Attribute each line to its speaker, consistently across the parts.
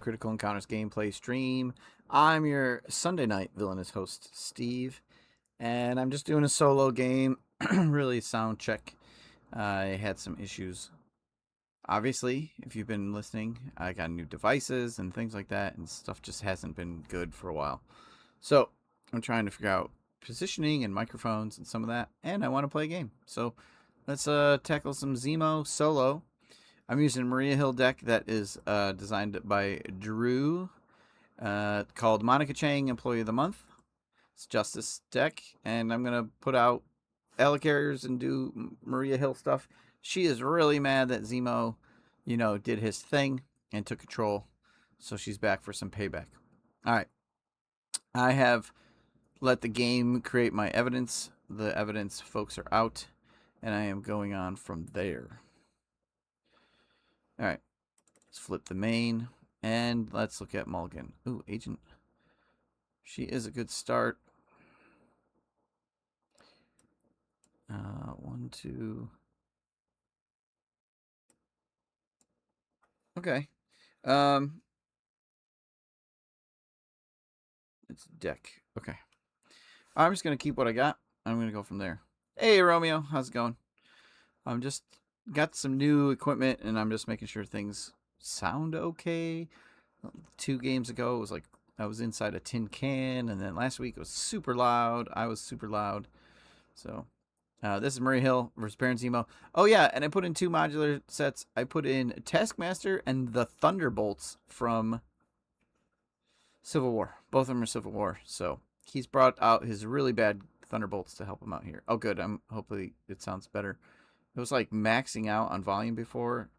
Speaker 1: Critical Encounters gameplay stream. I'm your Sunday night villainous host, Steve, and I'm just doing a solo game. Really, sound check. I had some issues. Obviously, if you've been listening, I got new devices and things like that, and stuff just hasn't been good for a while. So, I'm trying to figure out positioning and microphones and some of that, and I want to play a game. So, let's tackle some Zemo solo. I'm using a Maria Hill deck that is designed by Drew, called Monica Chang Employee of the Month. It's Justice deck, and I'm going to put out Carriers and do Maria Hill stuff. She is really mad that Zemo, did his thing and took control, so she's back for some payback. All right. I have let the game create my evidence. The evidence folks are out, and I am going on from there. All right. Let's flip the main, and let's look at Mulligan. Ooh, Agent. She is a good start. 1, 2. Okay. It's deck. Okay. I'm just going to keep what I got. I'm going to go from there. Hey, Romeo. How's it going? I'm just got some new equipment, and I'm just making sure things sound okay. 2 games ago, it was like I was inside a tin can, and then last week it was super loud. I was super loud. So, this is Murray Hill versus Baron Zemo. Oh, yeah, and I put in 2 modular sets. I put in Taskmaster and the Thunderbolts from Civil War. Both of them are Civil War. So, he's brought out his really bad Thunderbolts to help him out here. Oh, good. Hopefully it sounds better. It was like maxing out on volume before.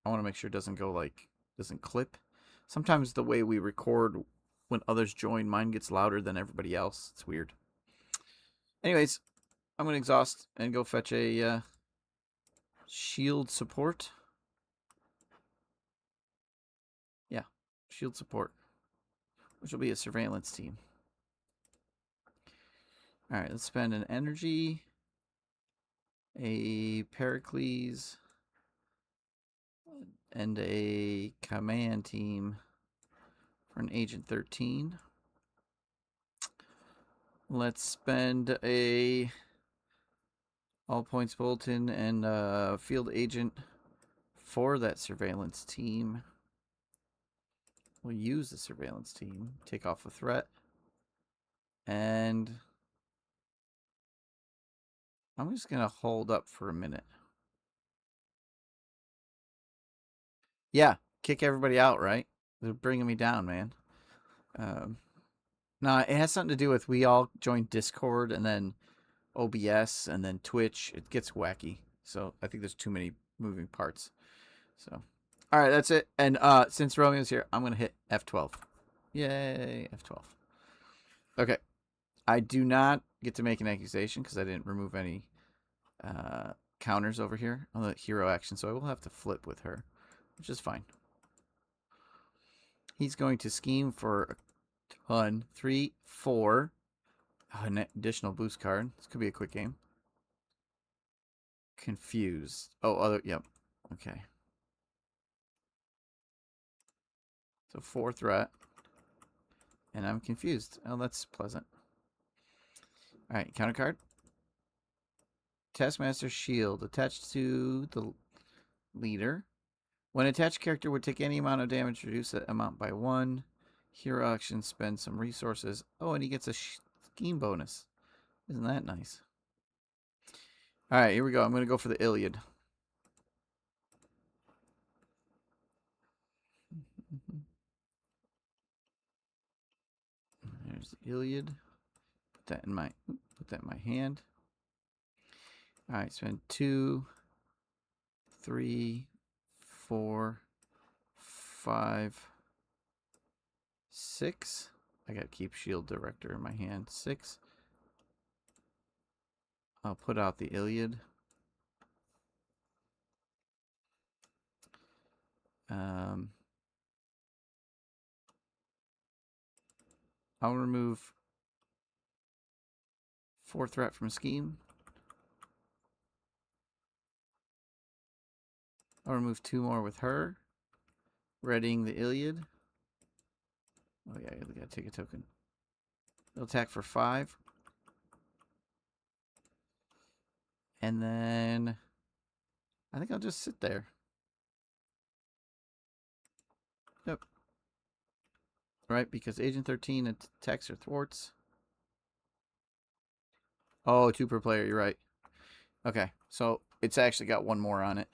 Speaker 1: I want to make sure it doesn't clip. Sometimes the way we record when others join, mine gets louder than everybody else. It's weird. Anyways, I'm going to exhaust and go fetch a shield support. Yeah, shield support, which will be a surveillance team. All right, let's spend an energy, a Pericles, and a command team for an Agent 13. Let's spend a all points bulletin and field agent for that surveillance team. We'll use the surveillance team, take off a threat, and I'm just going to hold up for a minute. Yeah, kick everybody out, right? They're bringing me down, man. No, it has something to do with we all joined Discord and then OBS and then Twitch. It gets wacky. So I think there's too many moving parts. So, all right, that's it. And since Romeo's here, I'm going to hit F12. Yay, F12. Okay. I do not get to make an accusation because I didn't remove any counters over here on the hero action. So I will have to flip with her, which is fine. He's going to scheme for a ton. 3, 4. Oh, an additional boost card. This could be a quick game. Confused. Oh, yep. Okay. So 4 threat. And I'm confused. Oh, that's pleasant. Alright, counter card. Taskmaster shield attached to the leader. When attached character would take any amount of damage, reduce that amount by 1. Hero action, spend some resources. Oh, and he gets a scheme bonus. Isn't that nice? Alright, here we go. I'm going to go for the Iliad. There's the Iliad. Put that in my hand. All right, spend 2, 3, 4, 5, 6. I got to keep Shield Director in my hand. 6. I'll put out the Iliad. I'll remove 4 threat from a scheme. I'll remove 2 more with her. Readying the Iliad. Oh, yeah, I gotta take a token. He'll attack for 5. And then I think I'll just sit there. Yep. Right, because Agent 13 attacks or thwarts. Oh, 2 per player, you're right. Okay, so it's actually got 1 more on it.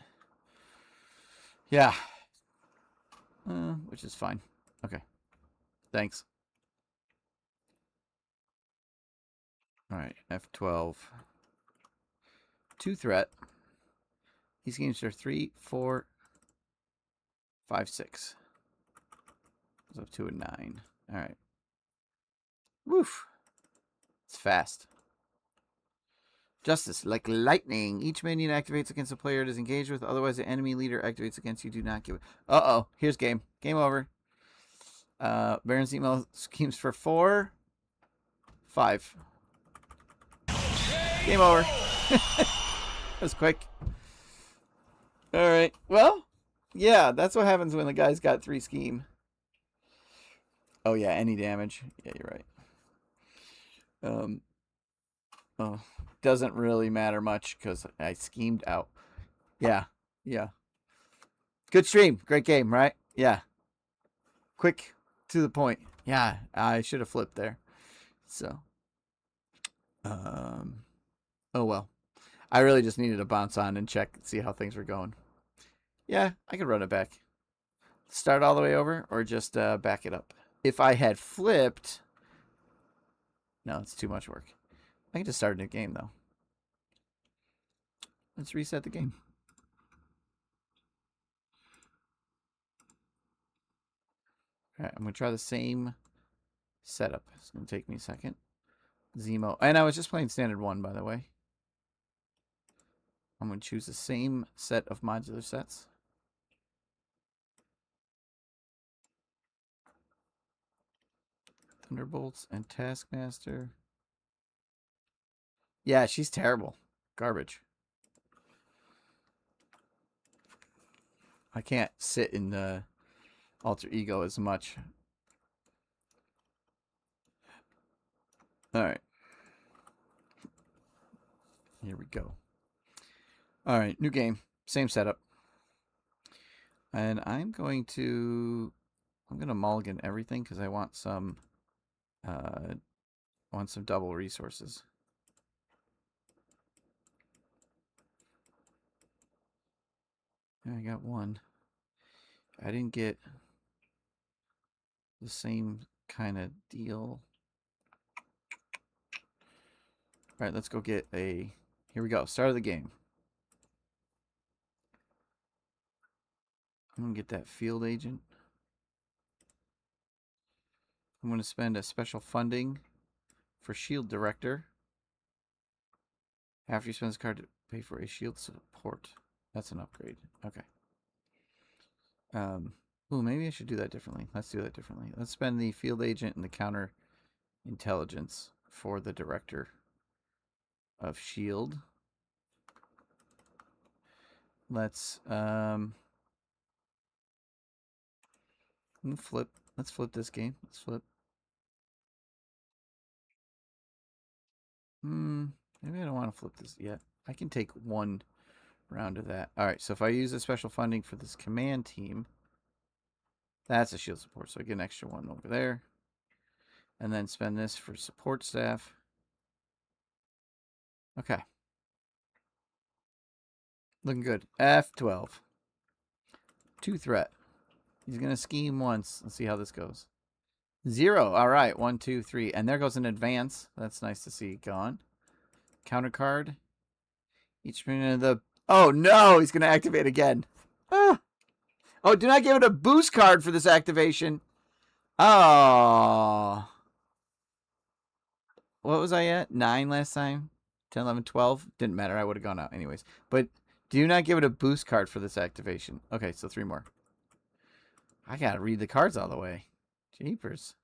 Speaker 1: Yeah. Which is fine. Okay. Thanks. Alright, F12. 2 threat. These games are 3, 4, 5, 6. Goes up to a 9. Alright. Woof. It's fast. Justice, like lightning. Each minion activates against a player it is engaged with. Otherwise, the enemy leader activates against you. Do not give it. Uh-oh. Here's game. Game over. Baron Zemo schemes for 4, 5. Game over. That was quick. All right. Well, yeah, that's what happens when the guy's got 3 scheme. Oh, yeah, any damage. Yeah, you're right. Oh, doesn't really matter much because I schemed out. Yeah, yeah. Good stream. Great game, right? Yeah. Quick, to the point. Yeah, I should have flipped there. So, oh well. I really just needed to bounce on and check and see how things were going. Yeah, I could run it back. Start all the way over or just back it up. If I had flipped... No, it's too much work. I can just start a new game, though. Let's reset the game. All right, I'm going to try the same setup. It's going to take me a second. Zemo. And I was just playing Standard 1, by the way. I'm going to choose the same set of modular sets. Thunderbolts and Taskmaster. Yeah, she's terrible. Garbage. I can't sit in the alter ego as much. All right. Here we go. All right, new game. Same setup. And I'm going to mulligan everything because I want some double resources. I got 1. I didn't get the same kind of deal. All right, let's go get a... Here we go. Start of the game. I'm going to get that field agent. I'm going to spend a special funding for shield director. After you spend this card to pay for a shield support. That's an upgrade. Okay. Ooh, maybe I should do that differently. Let's do that differently. Let's spend the field agent and the counter intelligence for the director of shield. Let's flip. Let's flip this game. Let's flip. Maybe I don't want to flip this yet. I can take 1 round of that. All right, so if I use a special funding for this command team, that's a shield support, so I get an extra 1 over there. And then spend this for support staff. Okay. Looking good. F12. 2 threat. He's going to scheme once. Let's see how this goes. 0. All right. 1, 2, 3. And there goes an advance. That's nice to see. Gone. Counter card. Each minute of the... Oh, no. He's going to activate again. Ah. Oh, do not give it a boost card for this activation. Oh. What was I at? 9 last time? 10, 11, 12? Didn't matter. I would have gone out anyways. But do not give it a boost card for this activation. Okay, so 3 more. I got to read the cards all the way. Jeepers.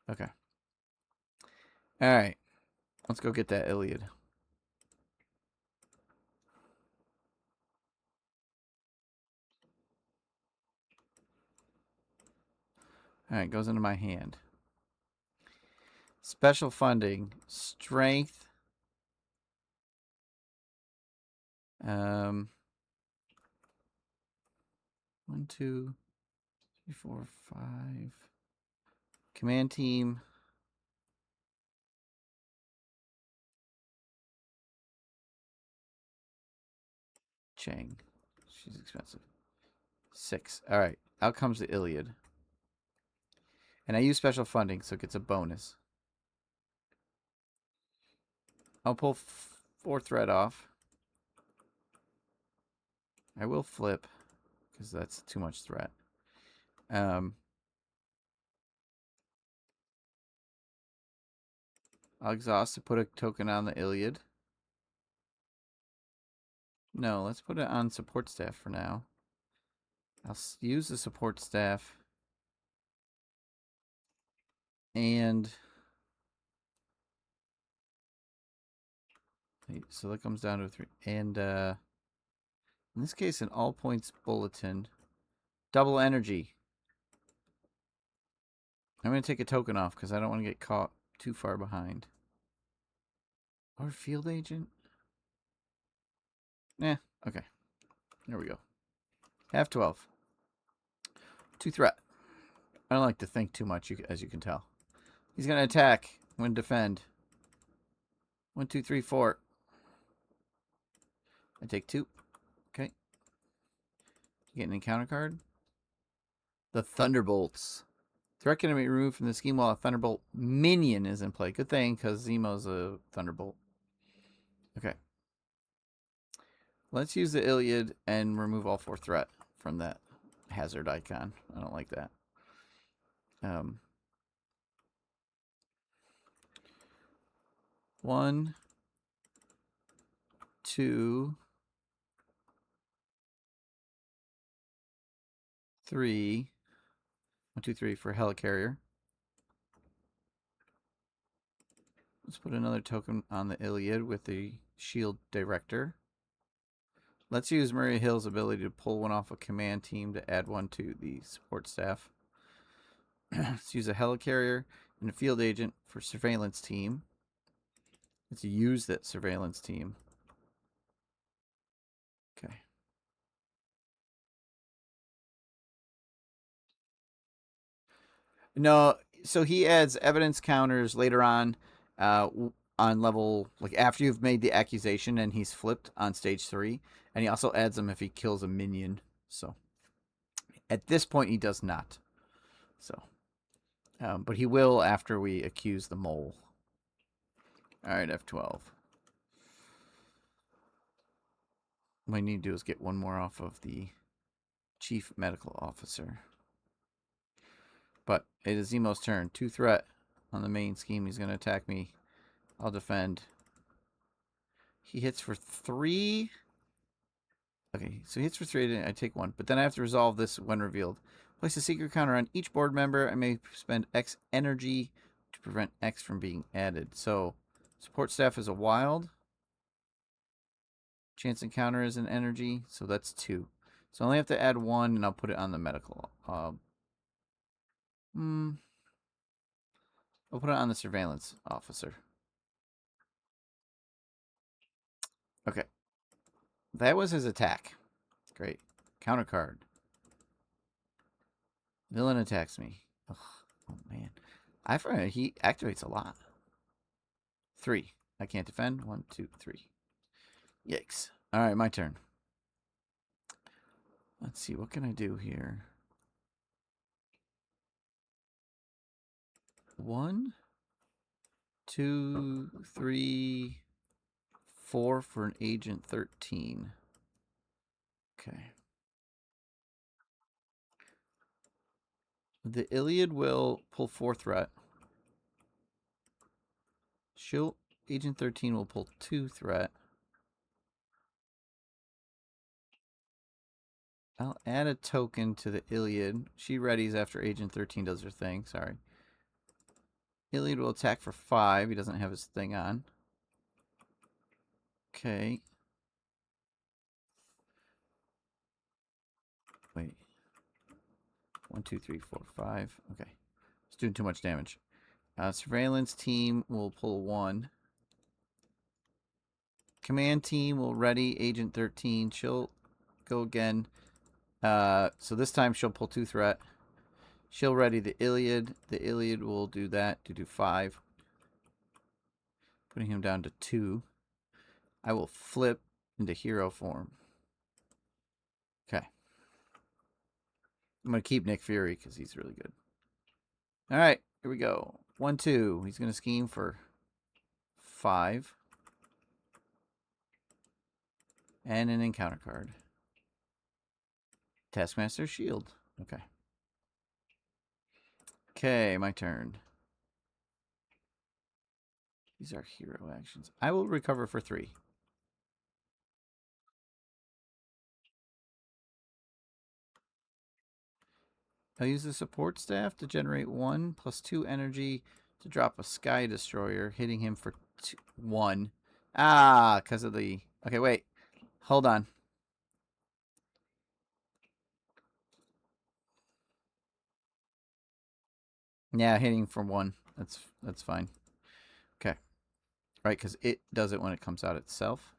Speaker 1: Okay. All right. Let's go get that Iliad. Alright, goes into my hand. Special funding. Strength. 1, 2, 3, 4, 5. Command team. Chang. She's expensive. 6. Alright. Out comes the Iliad. And I use special funding, so it gets a bonus. I'll pull 4 threat off. I will flip, because that's too much threat. I'll exhaust to put a token on the Iliad. No, let's put it on support staff for now. I'll use the support staff. And so that comes down to 3. And in this case, an all points bulletin. Double energy. I'm going to take a token off because I don't want to get caught too far behind. Or field agent? Okay. There we go. Half 12. 2 threat. I don't like to think too much, as you can tell. He's going to attack. I'm going to defend. 1, 2, 3, 4. I take 2. Okay. Get an encounter card. The Thunderbolts. Threat can be removed from the scheme while a Thunderbolt minion is in play. Good thing, because Zemo's a Thunderbolt. Okay. Let's use the Iliad and remove all 4 threat from that hazard icon. I don't like that. 1, 2, 3. 1, 2, 3 for helicarrier. Let's put another token on the Iliad with the shield director. Let's use Murray Hill's ability to pull one off a command team to add one to the support staff. Let's use a helicarrier and a field agent for surveillance team. Let's use that surveillance team. Okay. No, so he adds evidence counters later on level, like after you've made the accusation and he's flipped on stage 3. And he also adds them if he kills a minion. So at this point, he does not. So, but he will after we accuse the mole. All right, F12. What I need to do is get one more off of the chief medical officer. But it is Zemo's turn. 2 threat on the main scheme. He's going to attack me. I'll defend. He hits for 3. Okay, so he hits for 3. I take 1. But then I have to resolve this when revealed. Place a secret counter on each board member. I may spend X energy to prevent X from being added. So, support staff is a wild. Chance encounter is an energy. So that's 2. So I only have to add 1, and I'll put it on the medical. I'll put it on the surveillance officer. Okay. That was his attack. Great. Counter card. Villain attacks me. Ugh. Oh, man. I forgot he activates a lot. 3. I can't defend. 1, 2, 3. Yikes. Alright, my turn. Let's see. What can I do here? 1, 2, 3, 4 for an Agent 13. Okay. The Iliad will pull 4 threat. Agent 13 will pull 2 threat. I'll add a token to the Iliad. She readies after Agent 13 does her thing. Sorry. Iliad will attack for 5. He doesn't have his thing on. Okay. Wait. 1, 2, 3, 4, 5. Okay. It's doing too much damage. Surveillance team will pull 1. Command team will ready Agent 13. She'll go again. So this time she'll pull 2 threat. She'll ready the Iliad. The Iliad will do that to do 5. Putting him down to 2. I will flip into hero form. Okay. I'm going to keep Nick Fury because he's really good. All right, here we go. 1, 2. He's going to scheme for 5. And an encounter card. Taskmaster Shield. Okay. Okay, my turn. These are hero actions. I will recover for 3. I'll use the support staff to generate 1 plus 2 energy to drop a Sky Destroyer, hitting him for 1. Ah, because of the... Okay, wait. Hold on. Yeah, hitting for 1. That's fine. Okay. Right, because it does it when it comes out itself.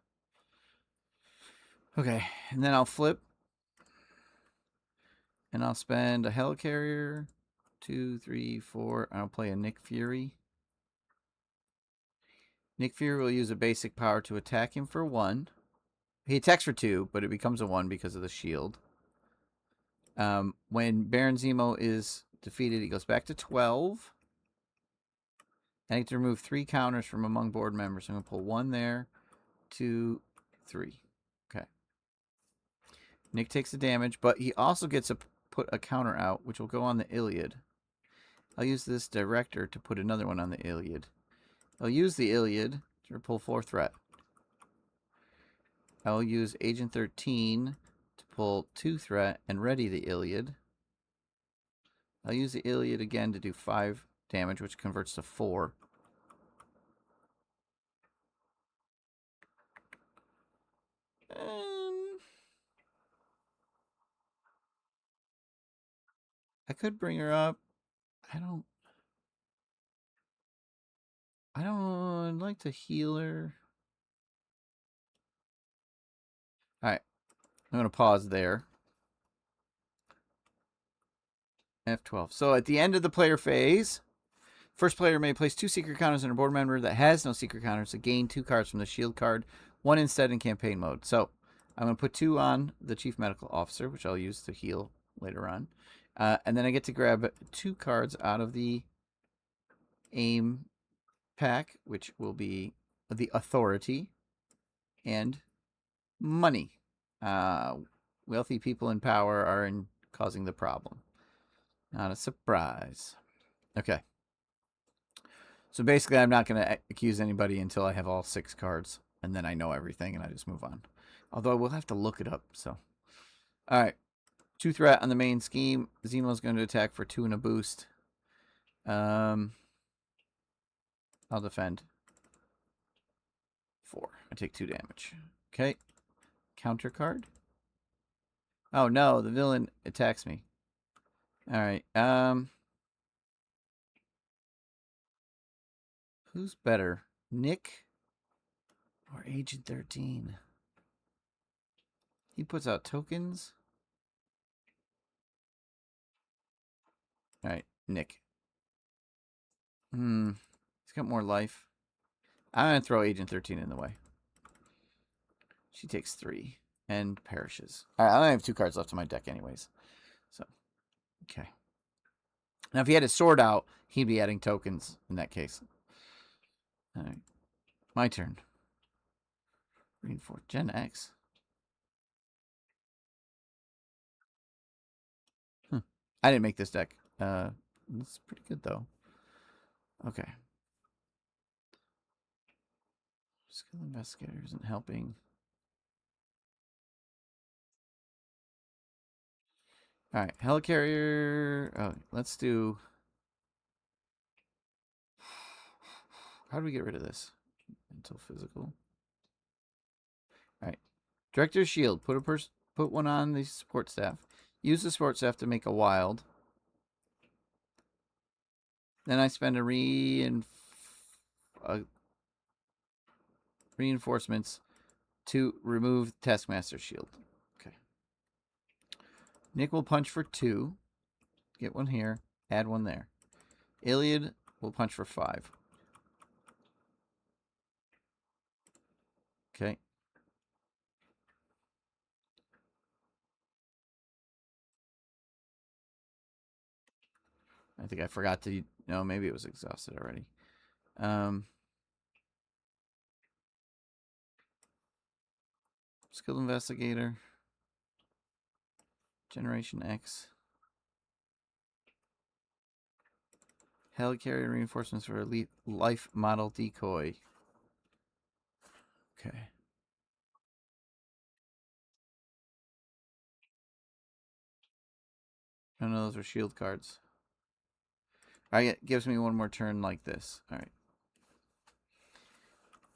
Speaker 1: Okay, and then I'll flip. And I'll spend a Helicarrier. 2, 3, 4. I'll play a Nick Fury. Nick Fury will use a basic power to attack him for 1. He attacks for 2, but it becomes a 1 because of the shield. When Baron Zemo is defeated, he goes back to 12. I need to remove 3 counters from among board members. I'm going to pull 1 there, 2, 3. Okay. Nick takes the damage, but he also gets to put a counter out, which will go on the Iliad. I'll use this director to put another one on the Iliad. I'll use the Iliad to pull 4 threat. I'll use Agent 13 to pull 2 threat and ready the Iliad. I'll use the Iliad again to do 5 damage, which converts to 4. I could bring her up. I'd like to heal her. Alright. I'm going to pause there. F12. So at the end of the player phase, first player may place 2 secret counters on a board member that has no secret counters to gain 2 cards from the shield card, 1 instead in campaign mode. So I'm going to put 2 on the chief medical officer, which I'll use to heal later on. And then I get to grab 2 cards out of the aim pack, which will be the authority and money. Wealthy people in power are causing the problem. Not a surprise. Okay. So basically, I'm not going to accuse anybody until I have all 6 cards. And then I know everything and I just move on. Although I will have to look it up. So, all right. 2 threat on the main scheme. Zemo's going to attack for 2 and a boost. I'll defend. 4. I take 2 damage. Okay. Counter card. Oh, no. The villain attacks me. All right. Who's better? Nick or Agent 13? He puts out tokens. All right. Nick. He's got more life. I'm going to throw Agent 13 in the way. She takes 3 and perishes. All right, I only have 2 cards left in my deck anyways. So, okay. Now, if he had his sword out, he'd be adding tokens in that case. All right. My turn. Reinforce Gen X. I didn't make this deck. It's pretty good, though. Okay. Skill Investigator isn't helping. All right, Helicarrier. Oh, let's do. How do we get rid of this? Until physical. All right, Director's Shield. Put one on the support staff. Use the support staff to make a wild. Then I spend a reinforcements to remove Taskmaster shield. Okay. Nick will punch for 2. Get one here. Add one there. Iliad will punch for 5. Okay. I think I forgot to... No, maybe it was exhausted already. Skilled Investigator. Generation X. Helicarrier reinforcements for elite life model decoy. Okay. Oh no, those are shield cards. Alright, it gives me one more turn like this. Alright.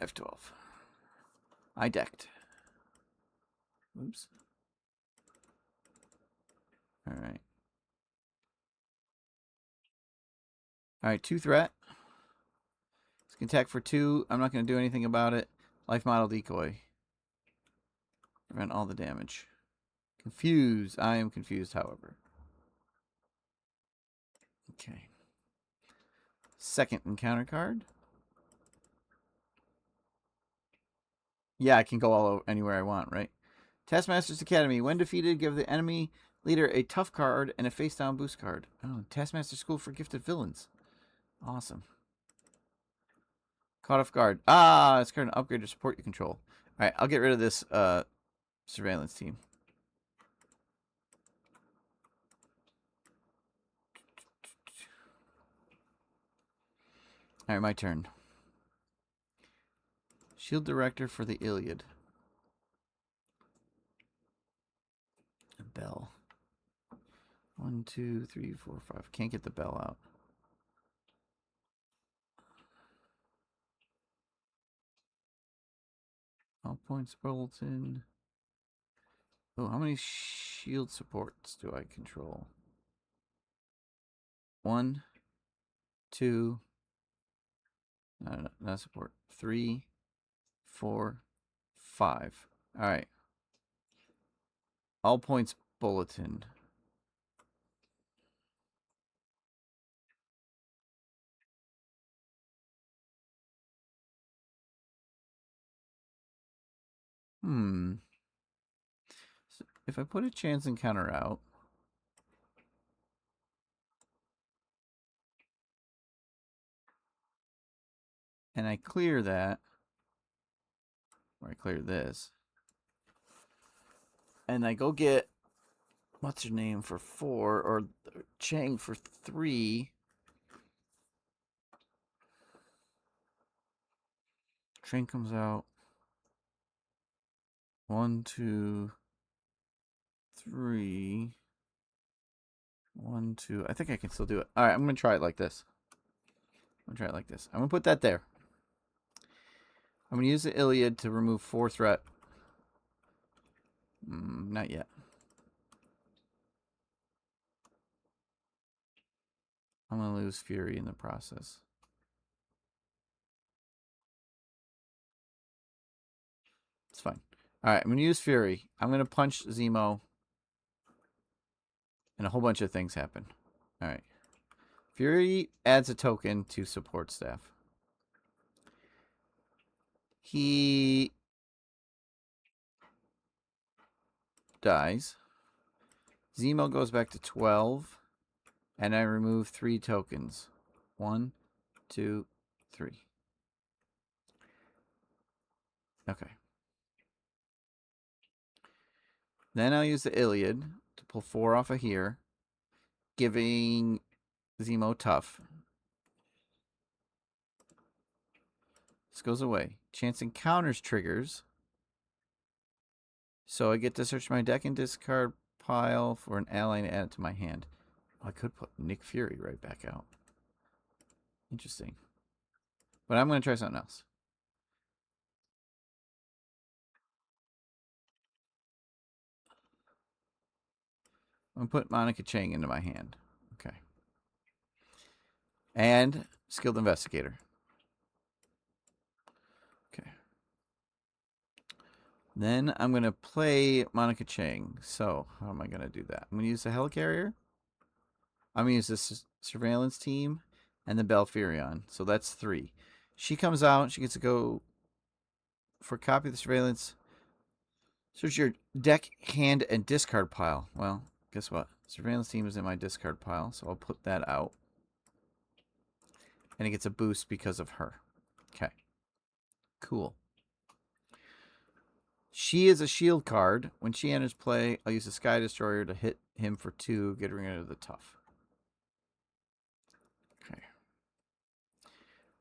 Speaker 1: F12. I decked. Oops. Alright. Alright, 2 threat. It's can attack for 2. I'm not going to do anything about it. Life model decoy. Prevent all the damage. Confused. I am confused, however. Okay. Second encounter card. Yeah, I can go all over anywhere I want, right? Taskmaster's Academy. When defeated, give the enemy leader a tough card and a face down boost card. Oh, Taskmaster School for Gifted Villains. Awesome. Caught off guard. Ah, it's card an upgrade to support you control. Alright, I'll get rid of this surveillance team. Alright, my turn. Shield Director for the Iliad. A bell. 1, 2, 3, 4, 5. Can't get the bell out. All points bulletin. Oh, how many shield supports do I control? 1, 2. No, not support. 3, 4, 5. All right. All points bulletin. So if I put a chance encounter out, and I clear that, or I clear this, and I go get, what's her name for 4, or Chang for 3. Train comes out. 1, 2, 3. 1, 2. I think I can still do it. All right, I'm going to try it like this. I'm going to put that there. I'm going to use the Iliad to remove 4 threat. Not yet. I'm going to lose Fury in the process. It's fine. All right, I'm going to use Fury. I'm going to punch Zemo. And a whole bunch of things happen. All right. Fury adds a token to support staff. He dies. Zemo goes back to 12. And I remove 3 tokens. 1, 2, 3. Okay. Then I'll use the Iliad to pull 4 off of here, giving Zemo tough. This goes away. Chance encounters triggers. So I get to search my deck and discard pile for an ally and add it to my hand. Oh, I could put Nick Fury right back out. Interesting. But I'm going to try something else. I'm going to put Monica Chang into my hand. Okay. And skilled investigator. Okay. Then I'm going to play Monica Chang. So how am I going to do that? I'm going to use the helicarrier. I'm going to use this surveillance team and the Belferion. So that's 3. She comes out. She gets to go for copy of the surveillance. Search your deck, hand, and discard pile. Well, guess what? Surveillance team is in my discard pile, so I'll put that out. And it gets a boost because of her. Okay. Cool. She is a shield card. When she enters play, I'll use the Sky Destroyer to hit him for 2, get rid of the tough. Okay.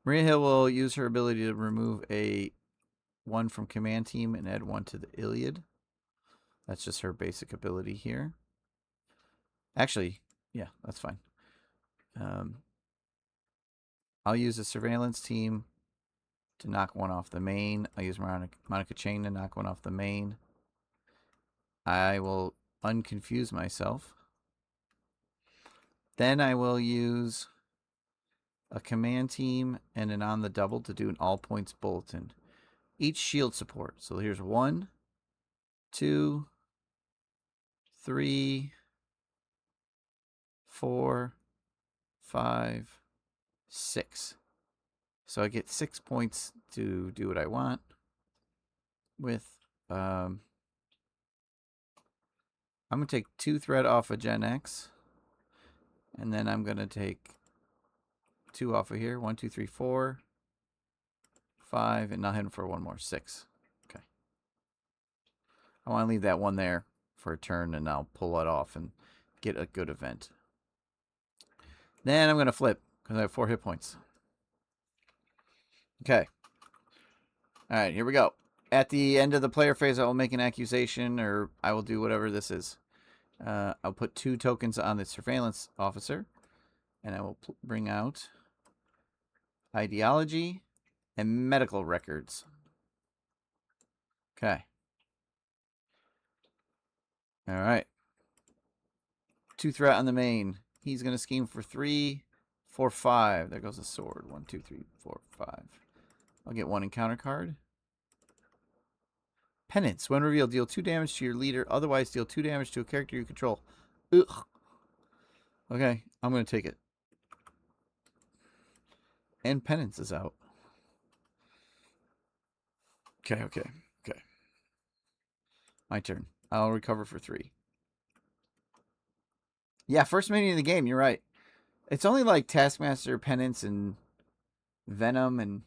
Speaker 1: Maria Hill will use her ability to remove a 1 from command team and add 1 to the Iliad. That's just her basic ability here. Actually, yeah, that's fine. I'll use the surveillance team to knock 1 off the main. I'll use Monica Chang to knock 1 off the main. I will unconfuse myself. Then I will use a command team and an on the double to do an all points bulletin. Each shield support. So here's 1, 2, 3, 4, 5, 6. So I get 6 points to do what I want with. I'm going to take 2 threat off of Gen X. And then I'm going to take 2 off of here. 1, 2, 3, 4, 5. And not hit him for 1 more. 6. Okay. I want to leave that 1 there for a turn, and I'll pull it off and get a good event. Then I'm going to flip because I have 4 hit points. Okay. All right, here we go. At the end of the player phase, I will make an accusation, or I will do whatever this is. I'll put 2 tokens on the surveillance officer, and I will bring out ideology and medical records. Okay. All right. 2 threat on the main. He's going to scheme for 3, 4, 5. There goes the sword. 1, 2, 3, 4, 5. I'll get 1 encounter card. Penance. When revealed, deal 2 damage to your leader. Otherwise, deal 2 damage to a character you control. Ugh. Okay, I'm going to take it. And Penance is out. Okay. My turn. I'll recover for 3. Yeah, first minion of the game. You're right. It's only like Taskmaster, Penance, and Venom, and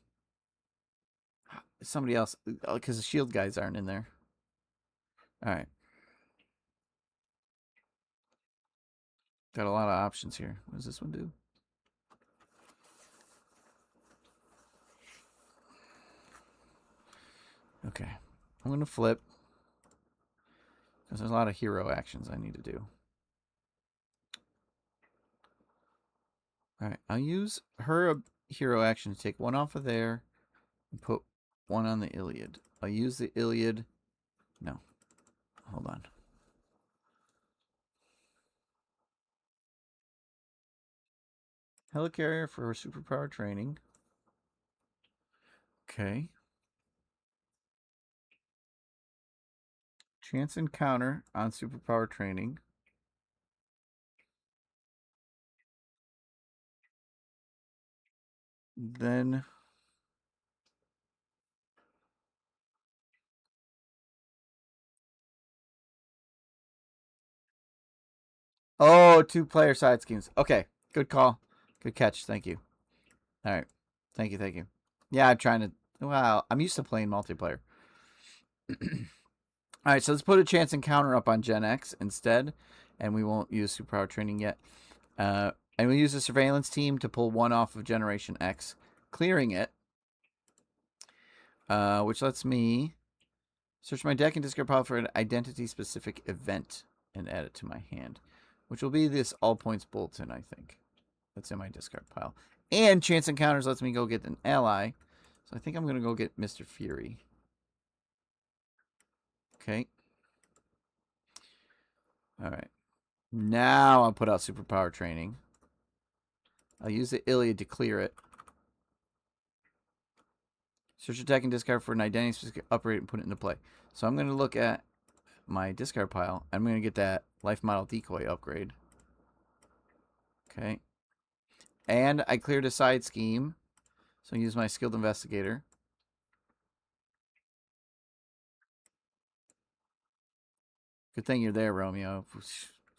Speaker 1: somebody else. Because the shield guys aren't in there. Alright. Got a lot of options here. What does this one do? Okay. I'm going to flip. Because there's a lot of hero actions I need to do. Alright. I'll use her hero action to take 1 off of there and put 1 on the Iliad. I'll use the Iliad. No. Hold on. Helicarrier for superpower training. Okay. Chance encounter on superpower training. Then oh, 2 player side schemes. Okay. Good call. Good catch. Thank you. All right. Thank you. Yeah, I'm trying to. Well, I'm used to playing multiplayer. All right, so let's put a chance encounter up on Gen X instead, and we won't use superpower training yet. And we use the surveillance team to pull 1 off of Generation X, clearing it, which lets me search my deck and discard pile for an identity-specific event and add it to my hand, which will be this all points bulletin, I think. That's in my discard pile. And chance encounters lets me go get an ally. So I think I'm going to go get Mr. Fury. Okay. All right. Now I'll put out superpower training. I'll use the Iliad to clear it. Search attack and discard for an identity specific upgrade and put it into play. So I'm going to look at my discard pile. I'm going to get that life model decoy upgrade. Okay. And I cleared a side scheme. So I use my skilled investigator. Good thing you're there, Romeo.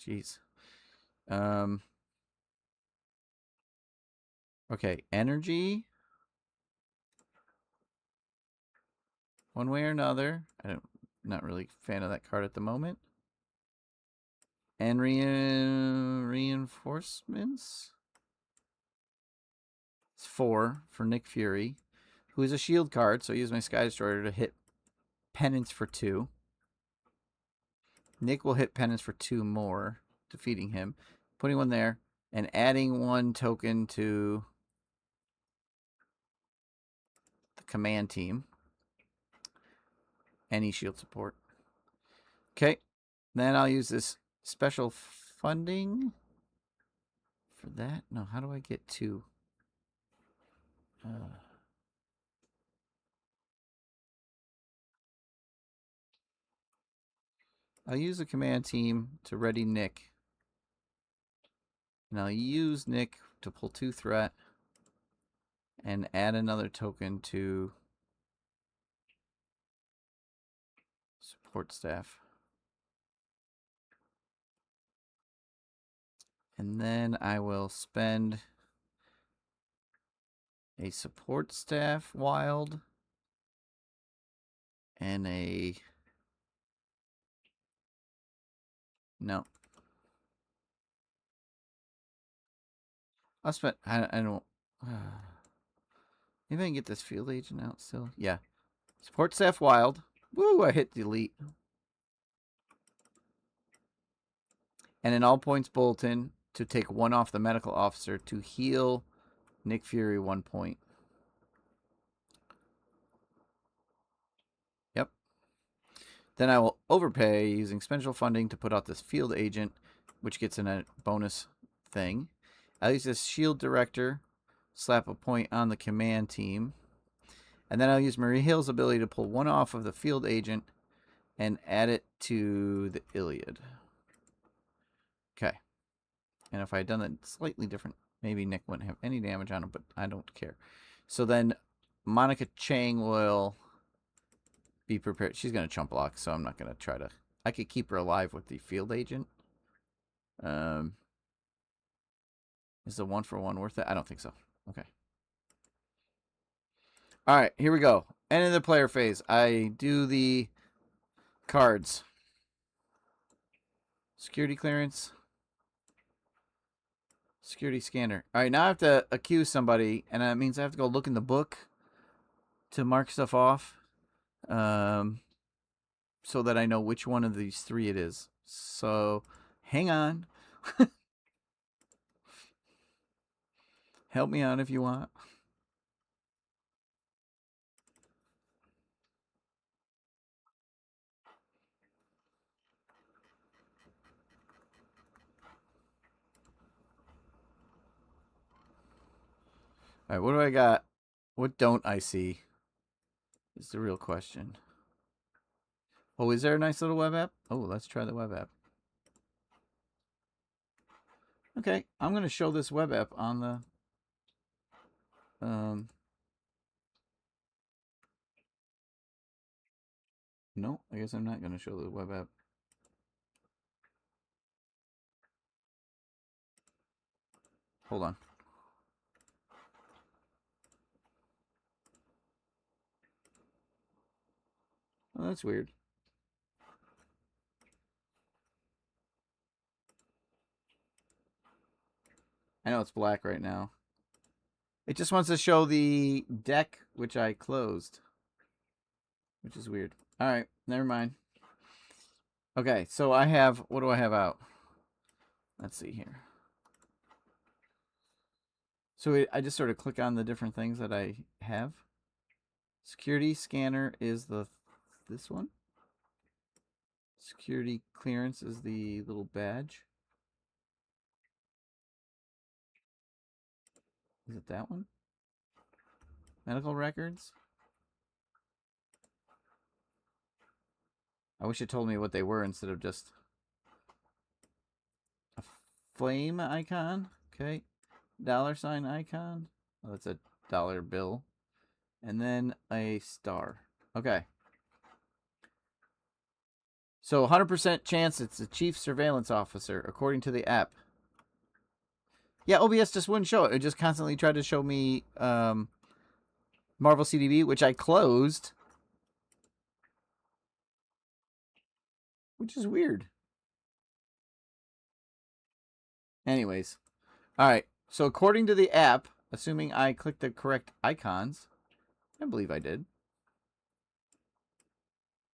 Speaker 1: Jeez. Okay, energy. One way or another. Not really a fan of that card at the moment. And reinforcements. It's 4 for Nick Fury, who is a shield card. So I use my Sky Destroyer to hit penance for 2. Nick will hit penance for 2 more, defeating him. Putting one there and adding 1 token to the command team. Any shield support. Okay. Then I'll use this special funding for that. No, how do I get 2? I'll use the command team to ready Nick. And I'll use Nick to pull 2 threat and add another token to support staff. And then I will spend a support staff wild and a... No. I'll spend... I don't... Maybe I can get this field agent out still. Yeah. Support staff wild. Woo, I hit delete. And an all points bulletin to take 1 off the medical officer to heal Nick Fury 1 point. Yep. Then I will overpay using special funding to put out this field agent, which gets in a bonus thing. I'll use this shield director, slap a point on the command team. And then I'll use Marie Hill's ability to pull 1 off of the field agent and add it to the Iliad. Okay. And if I had done that slightly different, maybe Nick wouldn't have any damage on him, but I don't care. So then Monica Chang will be prepared. She's going to chump block, so I'm not going to try to... I could keep her alive with the field agent. Is the 1-for-1 worth it? I don't think so. Okay. All right, here we go. End of the player phase. I do the cards. Security clearance. Security scanner. All right, now I have to accuse somebody, and that means I have to go look in the book to mark stuff off, so that I know which one of these 3 it is. So, hang on. Help me out if you want. All right, what do I got? What don't I see? Is the real question. Oh, is there a nice little web app? Oh, let's try the web app. Okay, I'm going to show this web app on the... No, I guess I'm not going to show the web app. Hold on. Oh, that's weird. I know it's black right now. It just wants to show the deck, which I closed. Which is weird. All right, never mind. Okay, so I have... What do I have out? Let's see here. So I just sort of click on the different things that I have. Security scanner is this one. Security clearance is the little badge. Is it that one? Medical records? I wish it told me what they were instead of just a flame icon. Okay. $sign icon. Oh, that's a dollar bill. And then a star. Okay. So 100% chance it's the chief surveillance officer, according to the app. Yeah, OBS just wouldn't show it. It just constantly tried to show me Marvel CDB, which I closed. Which is weird. Anyways. Alright. So according to the app, assuming I clicked the correct icons, I believe I did.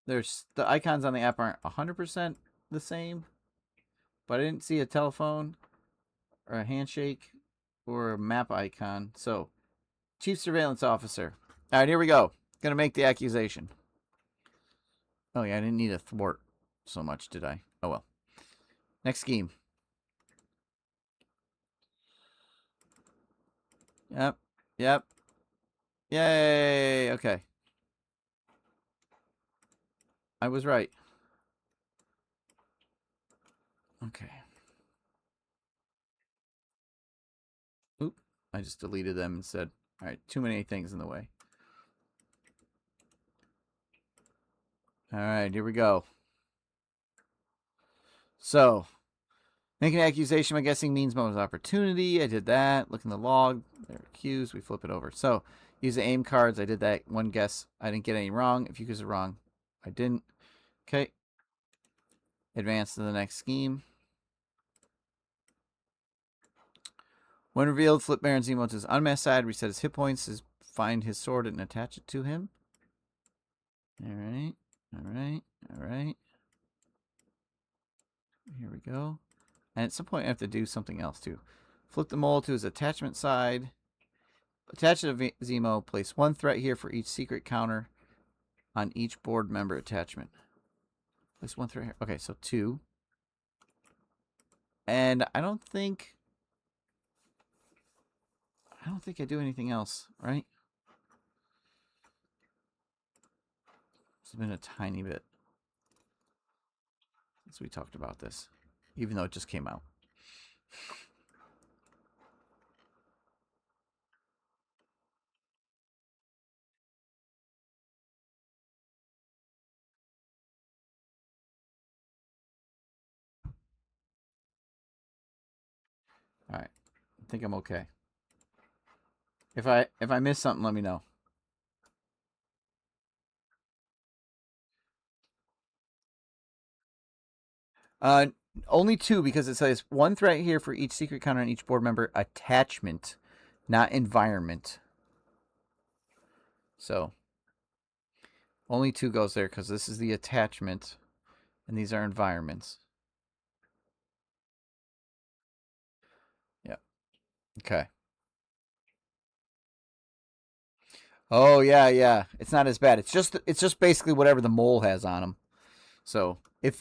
Speaker 1: The icons on the app aren't 100% the same. But I didn't see a telephone or a handshake or a map icon. So, Chief Surveillance Officer. All right, here we go. Gonna make the accusation. Oh, yeah, I didn't need a thwart so much, did I? Oh, well. Next scheme. Yep. Yep. Yay. Okay. I was right. Okay. Oop. I just deleted them and said, all right, too many things in the way. All right, here we go. So, make an accusation, I'm guessing, means moment of opportunity. I did that. Look in the log. They're accused. We flip it over. So, use the aim cards. I did that. One guess. I didn't get any wrong. If you guys are wrong, I didn't. Okay. Advance to the next scheme. When revealed, flip Baron Zemo to his unmasked side. Reset his hit points. Find his sword and attach it to him. All right. All right. All right. Here we go. And at some point, I have to do something else, too. Flip the mole to his attachment side. Attach it to Zemo. Place one threat here for each secret counter on each board member attachment. Place one threat here. Okay, so 2. And I don't think I do anything else, right? It's been a tiny bit since we talked about this, even though it just came out. All right, I think I'm okay. If I miss something, let me know. Only 2 because it says one threat here for each secret counter on each board member attachment, not environment. So only 2 goes there because this is the attachment, and these are environments. Yep. Okay. Oh yeah, yeah. It's not as bad. It's just basically whatever the mole has on them. So if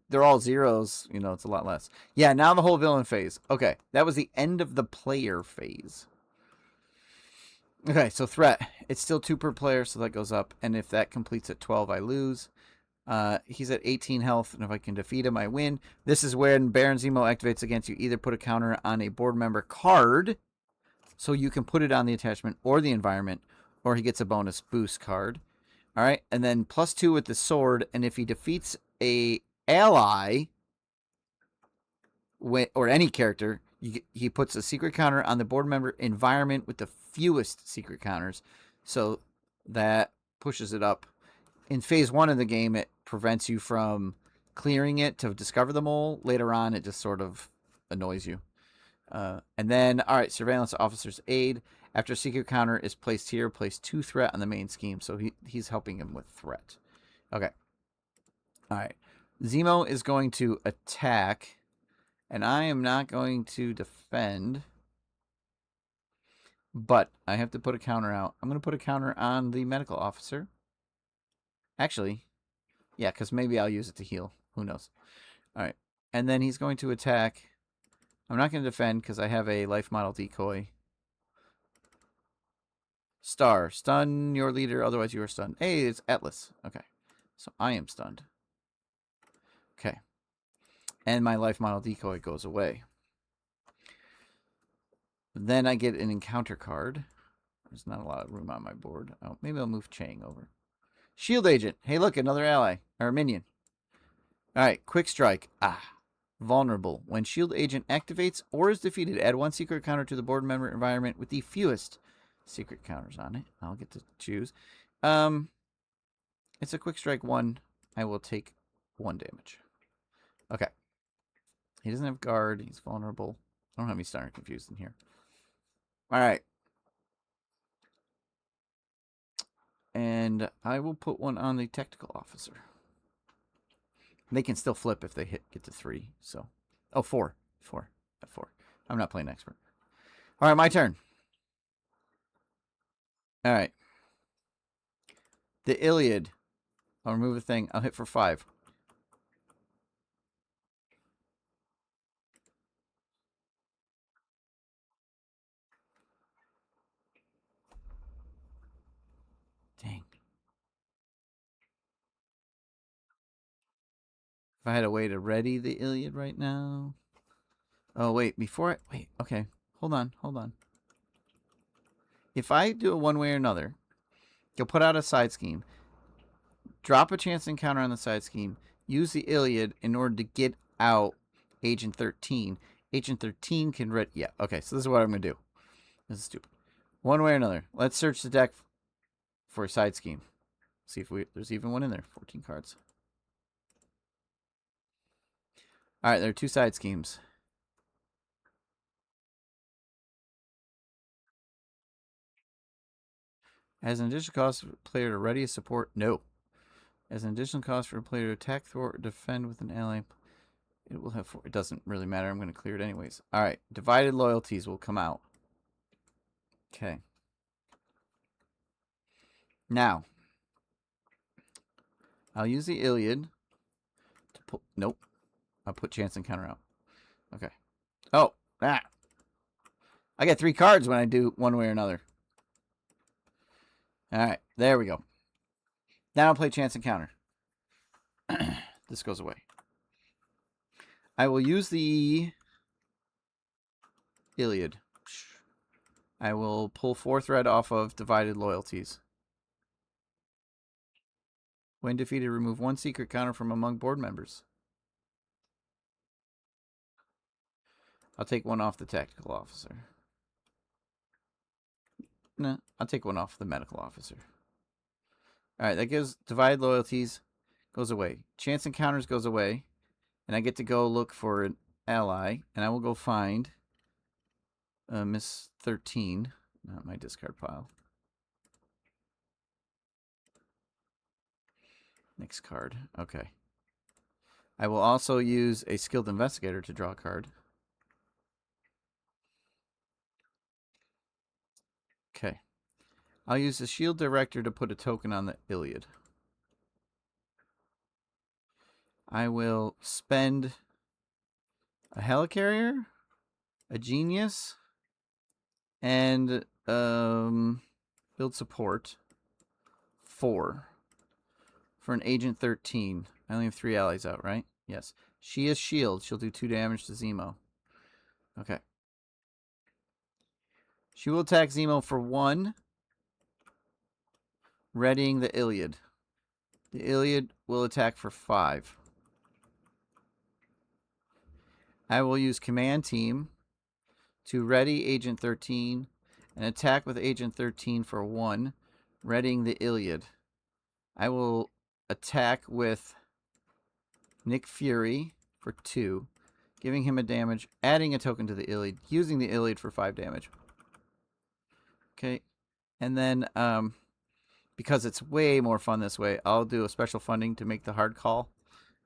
Speaker 1: they're all zeros, you know, it's a lot less. Yeah, now the whole villain phase. Okay, that was the end of the player phase. Okay, so threat. It's still 2 per player, so that goes up. And if that completes at 12, I lose. He's at 18 health, and if I can defeat him, I win. This is when Baron Zemo activates against you. Either put a counter on a board member card, so you can put it on the attachment or the environment, or he gets a bonus boost card. All right, and then +2 with the sword, and if he defeats a ally or any character, he puts a secret counter on the board member environment with the fewest secret counters, so that pushes it up. In phase 1 of the game, it prevents you from clearing it to discover the mole. Later on, it just sort of annoys you. And then, all right, surveillance officer's aid. After a secret counter is placed here, place 2 threat on the main scheme. So he's helping him with threat. Okay. All right. Zemo is going to attack, and I am not going to defend, but I have to put a counter out. I'm going to put a counter on the medical officer. Actually, yeah, because maybe I'll use it to heal. Who knows? All right. And then he's going to attack. I'm not going to defend because I have a life model decoy. Star. Stun your leader, otherwise you are stunned. Hey, it's Atlas. Okay. So I am stunned. Okay. And my life model decoy goes away. Then I get an encounter card. There's not a lot of room on my board. Oh, maybe I'll move Chang over. Shield Agent. Hey, look, another ally. Or minion. Alright, Quick Strike. Vulnerable. When Shield Agent activates or is defeated, add 1 secret counter to the board member environment with the fewest secret counters on it. I'll get to choose. It's a Quick Strike 1. I will take 1 damage. Okay. He doesn't have guard. He's vulnerable. I don't have me starting confused in here. Alright. And I will put one on the tactical officer. They can still flip if they get to 3. So, oh, 4. 4. At 4. I'm not playing expert. All right, my turn. All right. The Iliad. I'll remove a thing. I'll hit for 5. Dang. If I had a way to ready the Iliad right now. Oh, wait. Before I... Wait. Okay. Hold on. Hold on. If I do it one way or another, you'll put out a side scheme. Drop a chance encounter on the side scheme. Use the Iliad in order to get out Agent 13. Agent 13 can read... Yeah. Okay. So this is what I'm going to do. This is stupid. One way or another. Let's search the deck for a side scheme. See if there's even one in there. 14 cards. All right, there are 2 side schemes. As an additional cost for a player to ready a support, no. As an additional cost for a player to attack, thwart, or defend with an ally, it will have 4. It doesn't really matter. I'm going to clear it anyways. All right, divided loyalties will come out. Okay. Now, I'll use the Iliad to put... Nope. I'll put chance encounter out. Okay. Oh, I get 3 cards when I do one way or another. All right, there we go. Now I'll play chance encounter. This goes away. I will use the Iliad. I will pull 4 thread off of divided loyalties. When defeated, remove 1 secret counter from among board members. I'll take 1 off the tactical officer. No, I'll take 1 off the medical officer. Alright, that gives divided loyalties goes away. Chance encounters goes away. And I get to go look for an ally. And I will go find Miss 13. Not my discard pile. Next card. Okay. I will also use a skilled investigator to draw a card. Okay. I'll use the shield director to put a token on the Iliad. I will spend a helicarrier, a genius, and build support 4 for an Agent 13. I only have 3 allies out, right? Yes. She is shield. She'll do 2 damage to Zemo. Okay. She will attack Zemo for 1, readying the Iliad. The Iliad will attack for 5. I will use Command Team to ready Agent 13 and attack with Agent 13 for 1, readying the Iliad. I will attack with Nick Fury for 2, giving him a damage, adding a token to the Iliad, using the Iliad for 5 damage. Okay, and then because it's way more fun this way, I'll do a special funding to make the hard call,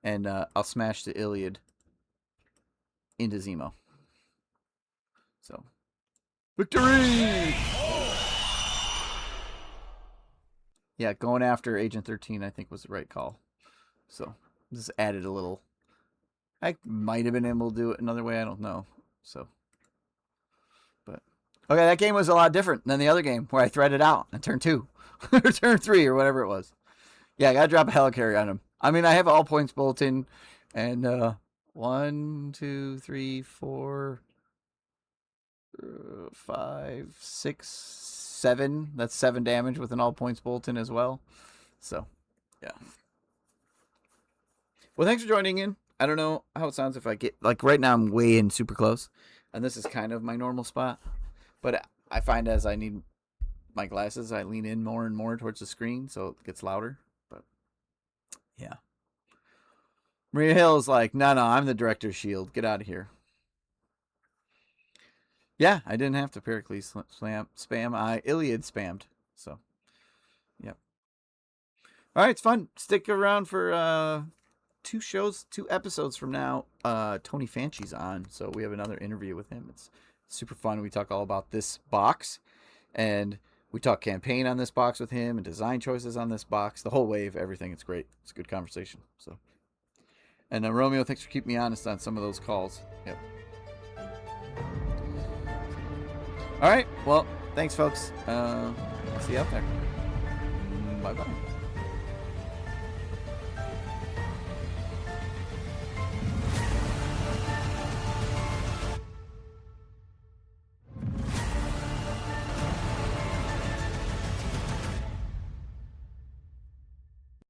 Speaker 1: and I'll smash the Iliad into Zemo. So, victory! Yeah, going after Agent 13, I think, was the right call. So, just added a little. I might have been able to do it another way. I don't know. So, but Okay, that game was a lot different than the other game where I threaded out on turn 2 or turn 3 or whatever it was. Yeah, I gotta drop a helicarrier on him. I mean, I have all points bulletin, and 1, 2, 3, 4, 5, 6, 7. That's 7 damage with an all points bulletin as well. So, yeah. Well, thanks for joining in. I don't know how it sounds if I get, like, right now I'm way in super close, and this is kind of my normal spot. But I find as I need my glasses, I lean in more and more towards the screen, so it gets louder. But, yeah. Maria Hill is like, no, I'm the director's shield. Get out of here. Yeah, I didn't have to Pericles spam. I Iliad spammed. So, yep. All right, it's fun. Stick around for 2 episodes from now. Tony Fanchi's on, so we have another interview with him. It's super fun. We talk all about this box, and we talk campaign on this box with him, and design choices on this box. The whole wave, everything. It's great. It's a good conversation. So, and Romeo, thanks for keeping me honest on some of those calls. Yep. All right. Well, thanks, folks. I'll see you out there. Bye-bye.